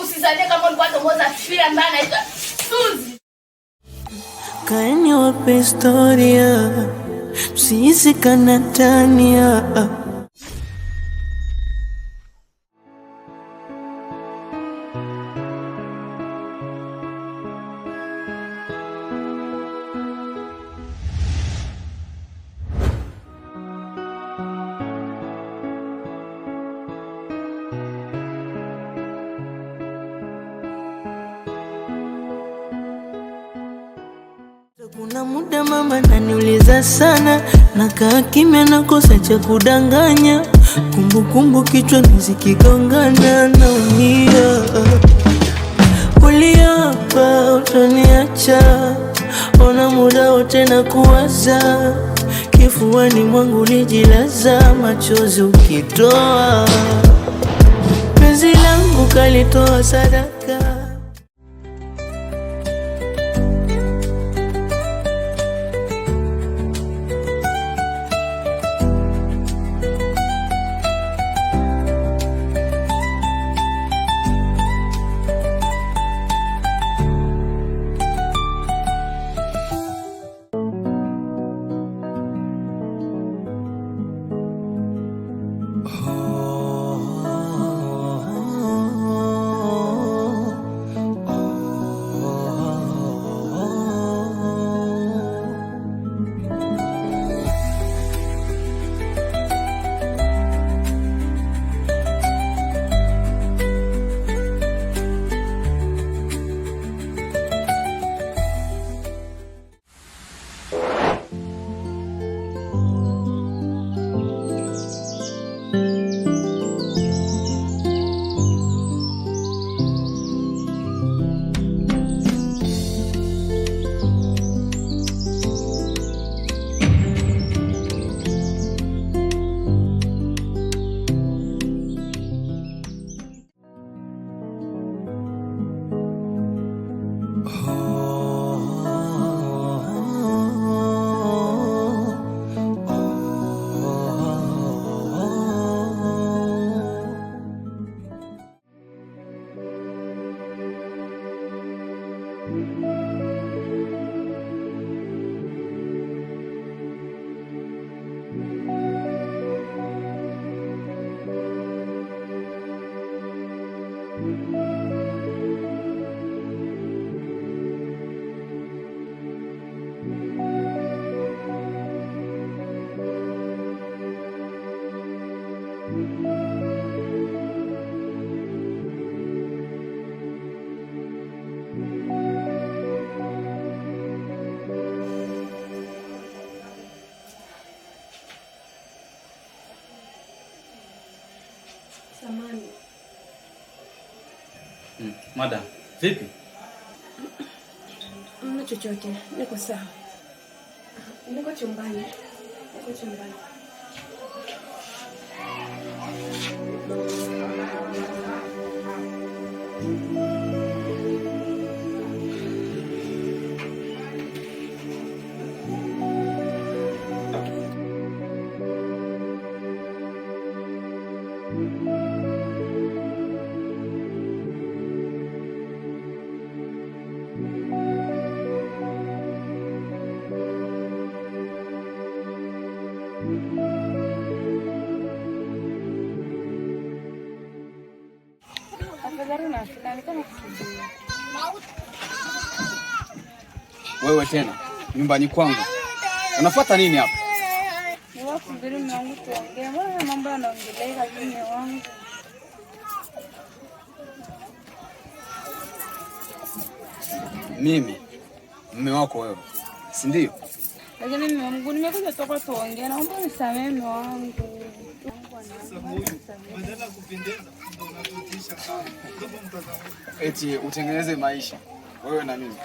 Usizanie kama ulikuwa tomoza shule ambaye anaitwa Suzi. Kaeni wape historia, msihisi kanatania. Kuna muda mama naniuliza sana, nakaa kimya nakosa cha kudanganya. Kumbukumbu kichwani zikigongana naumia. Uliapa utaniacha, ona muda wote na kuwaza. Kifuani mwangu ulijilaza, machozi ukitoa. Penzi langu kalitoa sadaka. Samani. Madam, vipi? Mna chochote, niko sawa. Niko chumbani. Wewe tena nyumbani kwangu unafuata nini hapa? Mimi mume wako wewe, si ndio? Lakini Mungu nimekuja toka tuongee, naomba unisamehe mume wangu. Eti utengeneze maisha wewe na mimi.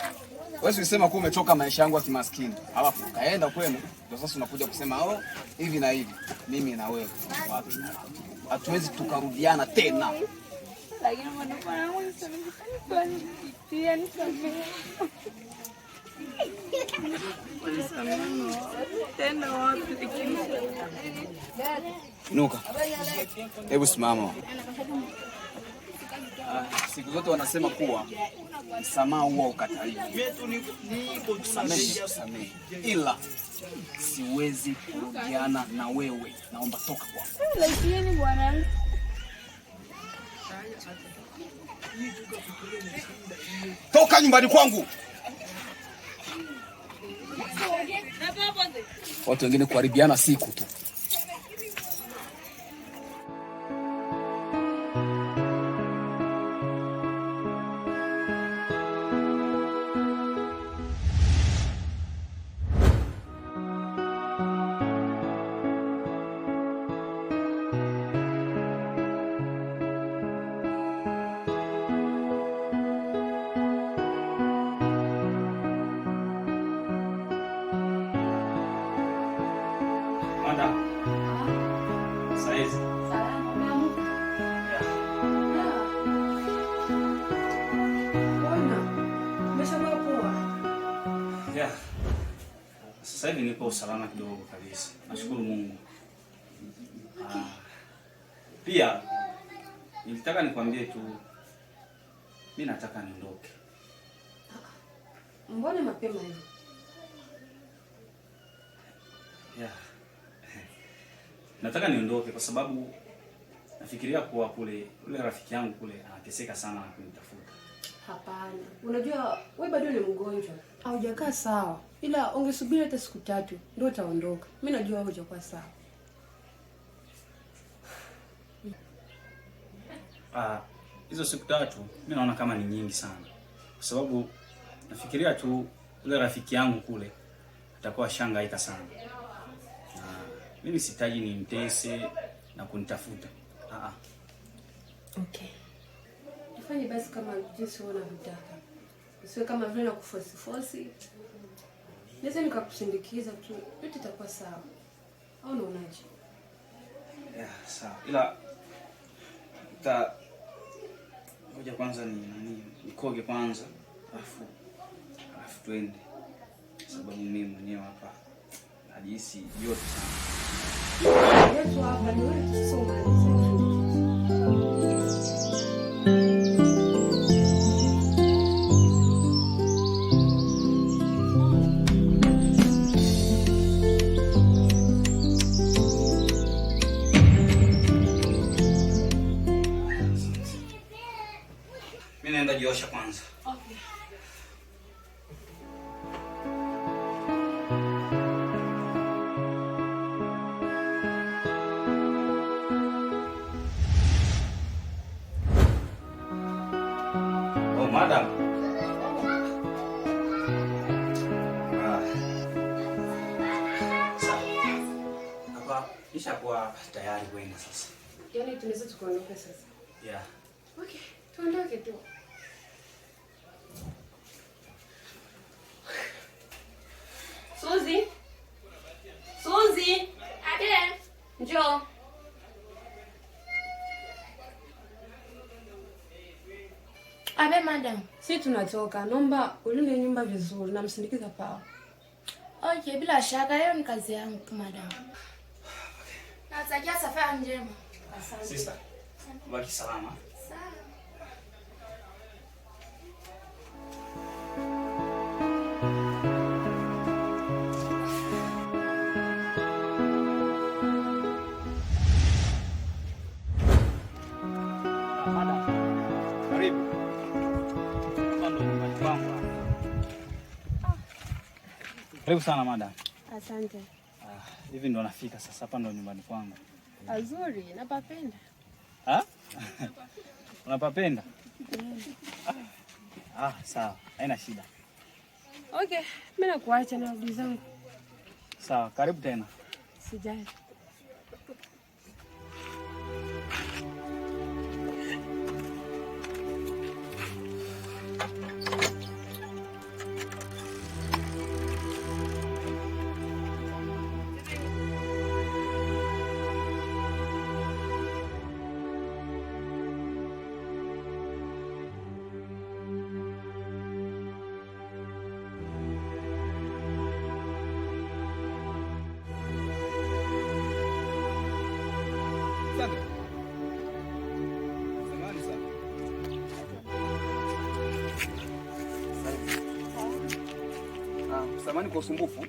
Wewe usisema kuwa umechoka maisha yangu ya kimaskini. Alafu kaenda kwenu ndio sasa unakuja kusema hivi na hivi. Mimi na wewe wapi? Hatuwezi tukarudiana tena. Lakini mwanangu yangu nisamehe. Tena wapi? Inuka. Hebu simama. Siku zote wanasema kuwa msamaha huwa ukataliwa. Samehe, ila siwezi kurudiana na wewe. Naomba toka kwangu. Lakini bwana, toka nyumbani kwangu. Watu wengine kuharibiana siku tu. Sasa hivi nipo salama kidogo kabisa. Nashukuru Mungu. Pia nilitaka nikwambie tu mimi nataka niondoke. Mbona mapema hivi? Nataka niondoke kwa sababu nafikiria kuwa ule rafiki yangu kule anateseka sana na kunitafuta. Hapana. Unajua wewe bado ni mgonjwa. Haujakaa sawa. Ila ungesubiri hata siku 3 ndio utaondoka. Mimi najua wewe hujakuwa sawa. Hizo siku 3 mimi naona kama ni nyingi sana. Kwa sababu nafikiria tu ule rafiki yangu kule atakuwa shangaika sana. Mimi sitaji nimtese na kunitafuta. Okay. Tufanye basi kama jinsi unavyotaka. Usiwe kama vile nakuforce. Naweza nikakusindikiza tu. Yote itakuwa sawa. Au unaonaje? Sawa. Ila ngoja kwanza nikoge kwanza. Alafu twende. Sababu mimi mwenyewe hapa najihisi joto sana. Yetu hapa ni wewe tusome. Mimi naenda jiosha kwanza. Okay. Oh, madam. Hapa nishakuwa tayari kwenda sasa. Yaani tunaweza tukaondoka sasa. Yeah. Okay, tuondoke tu. Suzi. Ade. Njoo. Abe madam. Sisi tunatoka. Naomba ulinde nyumba vizuri na msindikiza pao. Okay, bila shaka hiyo ni kazi yangu tu madam. Natakia safari njema. Asante. Sister. Baki salama. Sawa. Karibu. Karibu sana madam. asante. Hivi ndo nafika sasa, hapa ndo nyumbani kwangu. Azuri, napapenda. Unapapenda? Sawa. Haina shida. Okay, mimi nakuacha na ndugu zangu. Sawa, karibu tena. Sijali. Samahani kwa usumbufu.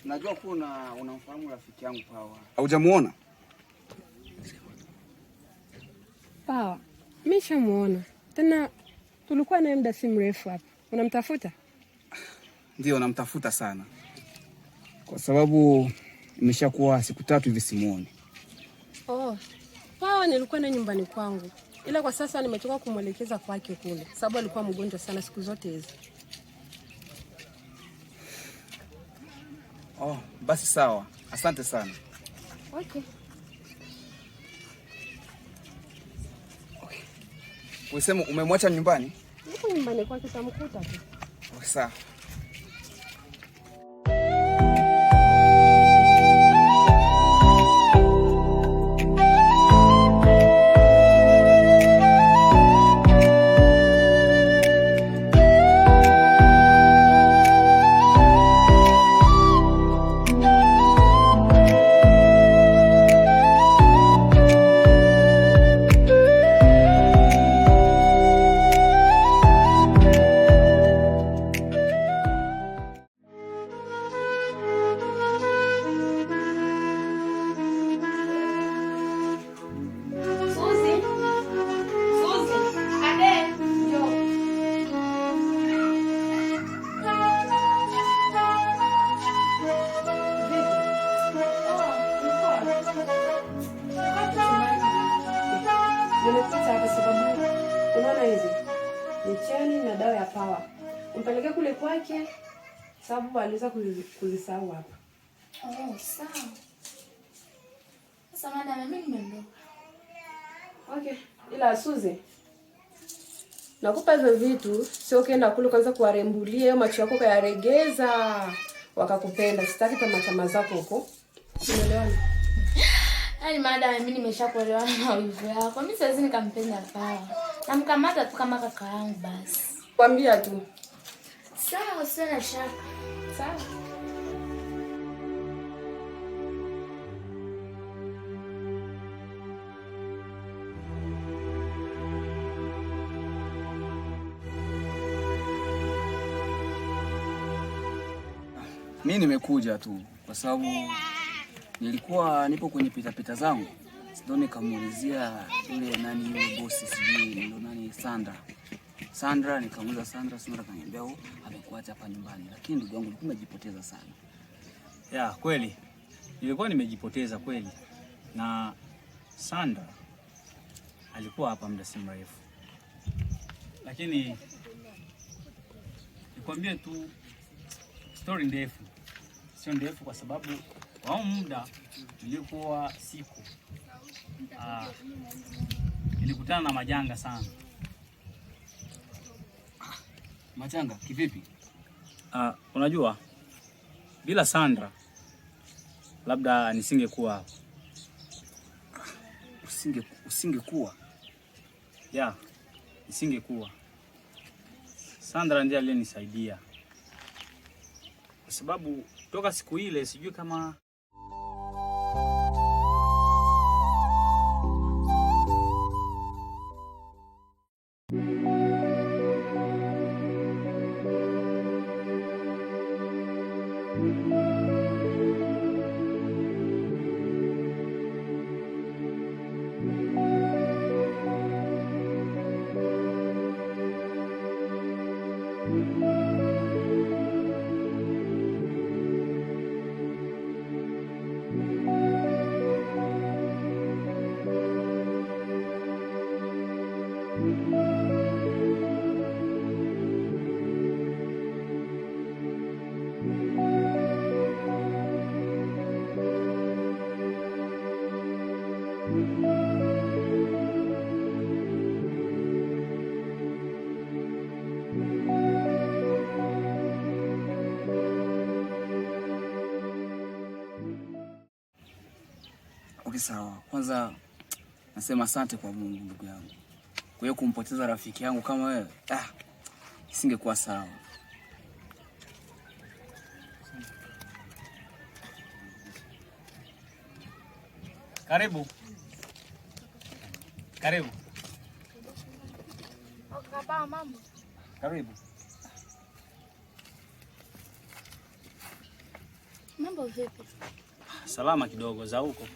Najua kuwa unamfahamu rafiki yangu Pawa. Haujamuona? Pawa, mimi shamuona. Tena tulikuwa naye muda si mrefu hapa. Unamtafuta? Ndio, namtafuta sana. Kwa sababu imeshakuwa siku 3 hivi simuoni. Pawa nilikuwa na nyumbani kwangu. Ila kwa sasa nimetoka kumwelekeza kwake kule. Sababu alikuwa mgonjwa sana siku zote hizi. Basi sawa. Asante sana. Okay. Unasema umemwacha nyumbani? Niko nyumbani kwake, tamkuta tu. Sawa. Umpeleke kule kwake sababu aliweza kuzisahau hapa. Sawa. Sasa madam, mimi nimeondoka. Okay. Ila Suzy, nakupa hivyo vitu, sio ukienda kule kwanza kuwarembulia macho yako kayaregeza wakakupenda. Sitaki tamaa zako huko. Umeelewana? Yaani madam, mimi nimeshakuelewana na wivu yako. Mimi siwezi nikampenda Pawa. Namkamata tu kama kaka yangu basi. Kwambia tu. Sawa, sina shaka. Sawa. Mimi nimekuja tu kwa sababu nilikuwa nipo kwenye pita zangu. Ndio nikamuulizia yule yule boss sijui ndio nani Sandra, nikamuuliza Sandra kaniambia amekuacha hapa nyumbani. Lakini ndugu yangu nilikuwa nimejipoteza sana. Ya, kweli. Nilikuwa nimejipoteza kweli. Na Sandra alikuwa hapa muda si mrefu. Lakini nikwambie tu story ndefu. Sio ndefu kwa sababu kwa muda nilikuwa nilikutana na majanga sana. Majanga kivipi? Unajua bila Sandra labda nisingekuwa hapa. Usingekuwa? Ya, nisingekuwa. Sandra ndiye aliyenisaidia. Kwa sababu toka siku ile sijui kama Sawa. Kwanza nasema asante kwa Mungu ndugu yangu. Kwa hiyo kumpoteza rafiki yangu kama wewe, isingekuwa sawa. Karibu. Karibu. Kaka, mambo. Karibu. Mambo vipi? Salama kidogo, za huko?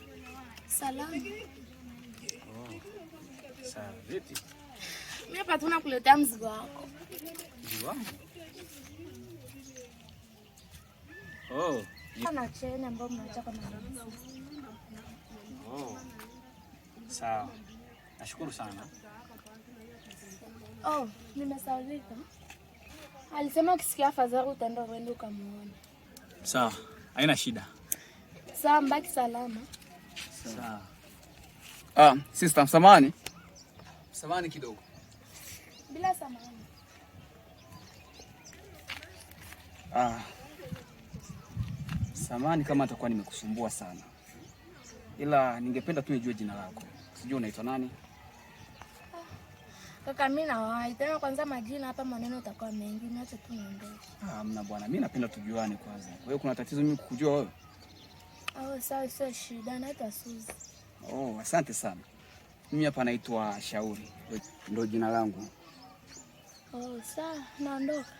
Salama. Oh. Sawa, vipi? Mimi hapa tunakuletea mzigo wako. Mzigo wangu? Oh. Ana cheni ambayo mnataka na. Oh. Sawa. Nashukuru sana. Oh, nimesaulika. Alisema ukisikia afadhali utaenda uende ukamuone. Sawa, haina shida. Sawa, mbaki salama. Sawa. Sister, samahani. Samahani kidogo. Bila samahani. Samahani kama atakuwa nimekusumbua sana. Ila ningependa tu nijue jina lako. Sijui unaitwa nani? Kaka mimi nawahi. Tena kwanza majina hapa maneno utakuwa mengi. Niache tu niondoke. Hamna bwana. Mimi napenda tujuane kwanza. Wewe kuna tatizo mimi kukujua wewe? Sawa, sio shida. Naitwa Suzi. Oh, asante sana. Mimi hapa naitwa Shauri. Ndio jina langu. Sawa, naondoka.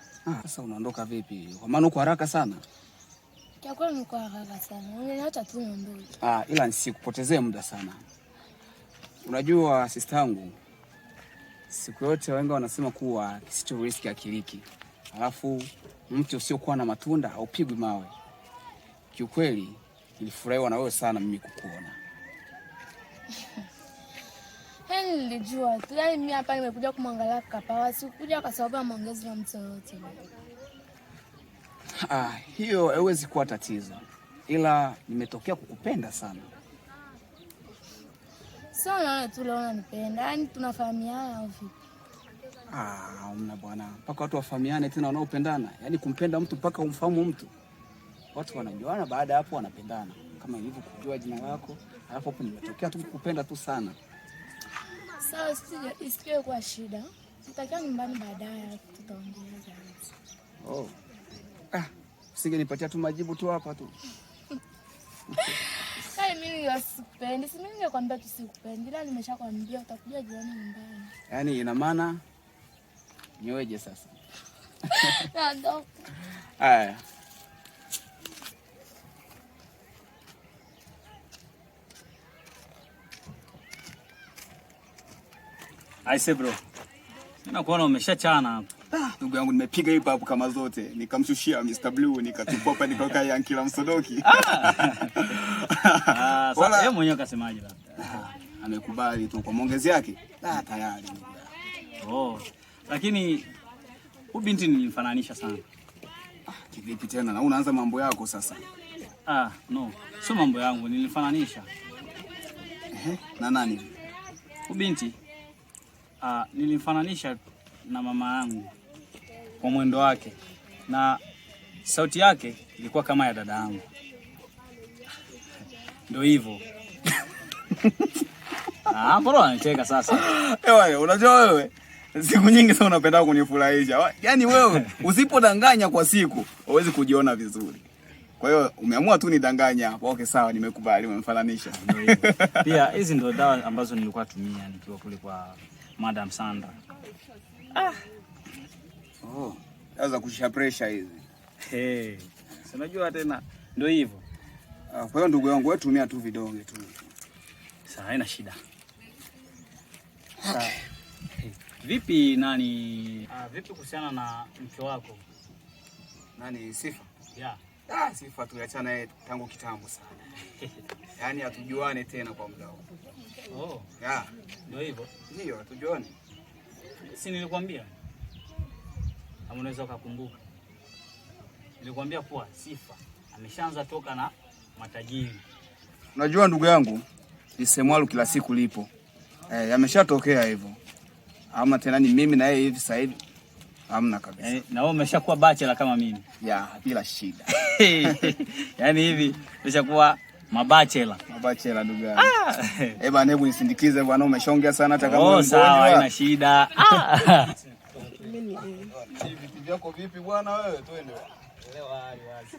Sasa unaondoka vipi? Kwa maana uko haraka sana. Kwa kweli niko haraka sana. Niacha tu niondoke. Ila nisikupotezee muda sana. Unajua sister yangu, siku yote wengi wanasema kuwa kisicho riski akiliki. Alafu mtu usiokuwa na matunda haupigwi mawe. Kiukweli nilifurahiwa na wewe sana mimi kukuona. Nilijua tu. Yaani mimi hapa nimekuja kumwangalia Kapawa. Sikuja kwa sababu ya maongezi na mtu yote. Hiyo haiwezi kuwa tatizo. Ila nimetokea kukupenda sana. Sio naona tu leo unanipenda. Yaani tunafahamiana au vipi? Mna bwana. Mpaka watu wafahamiane tena wanaopendana. Yaani kumpenda mtu mpaka umfahamu mtu. Watu wanajuana baada hapo wanapendana. Kama ilivyo kujua jina lako, alafu hapo nimetokea tu kukupenda tu sana. Sawa, isikie kwa shida. Nitakaa nyumbani baadaye tutaongea zaidi. Usingenipatia tu majibu tu hapa tu. Mimi sikupendi. Si mimi ningekwambia tu sikupendi. Ila nimeshakwambia utakuja jioni nyumbani. Yaani ina maana niweje sasa? Ndio. Haya. Aise bro. Nina kuona umeshachana hapa. Ndugu yangu nimepiga hip hop kama zote. Nikamshushia Mr. Blue, nikatupa hapa nikaweka Yankee la Msodoki. Sasa yeye mwenyewe kasemaje labda? Amekubali tu kwa maongezi yake. Tayari. Lakini huyu binti nilimfananisha sana. Kivipi tena? Na unaanza mambo yako sasa. No. Sio mambo yangu, nilimfananisha. Na nani? Huyu binti nilimfananisha na mama yangu kwa mwendo wake na sauti yake ilikuwa kama ya dada yangu. Ndio hivyo. Mbona unacheka sasa? Wewe unajua wewe siku nyingi sana unapenda kunifurahisha. Yaani wewe usipodanganya kwa siku huwezi kujiona vizuri. Kwa hiyo umeamua tu nidanganya hapo. Okay sawa, nimekubali, umemfananisha. Pia hizi ndio dawa ambazo nilikuwa tumia nikiwa kule kwa Madam Sandra. Sasa kushusha pressure hizi. Unajua tena ndio hivyo. Kwa hiyo ndugu yangu wewe tumia tu vidonge tu. Sawa, haina shida. Okay. Vipi nani? Vipi kuhusiana na mke wako? Nani, Sifa? Yeah. Sifa tuliachana naye tangu kitambo sana. Yaani hatujuane tena kwa muda huu. Ndio hivyo. Ndio, hatujuane. Si nilikwambia? Kama unaweza kukumbuka. Nilikwambia kuwa Sifa ameshaanza toka na matajiri. Unajua ndugu yangu, lisemwalo kila siku lipo. Yameshatokea hivyo. Ama tena ni mimi na yeye hivi sasa hivi. Hamna kabisa. Na wewe umeshakuwa bachelor kama mimi. Bila shida. Yaani hivi umeshakuwa mabachelor. Mabachelor ndugu yangu. Bwana hebu nisindikize bwana, umeshaongea sana hata kama mgonjwa. Sawa, haina shida. Vipi vyako vipi bwana wewe? Twende. Elewa hali wazi.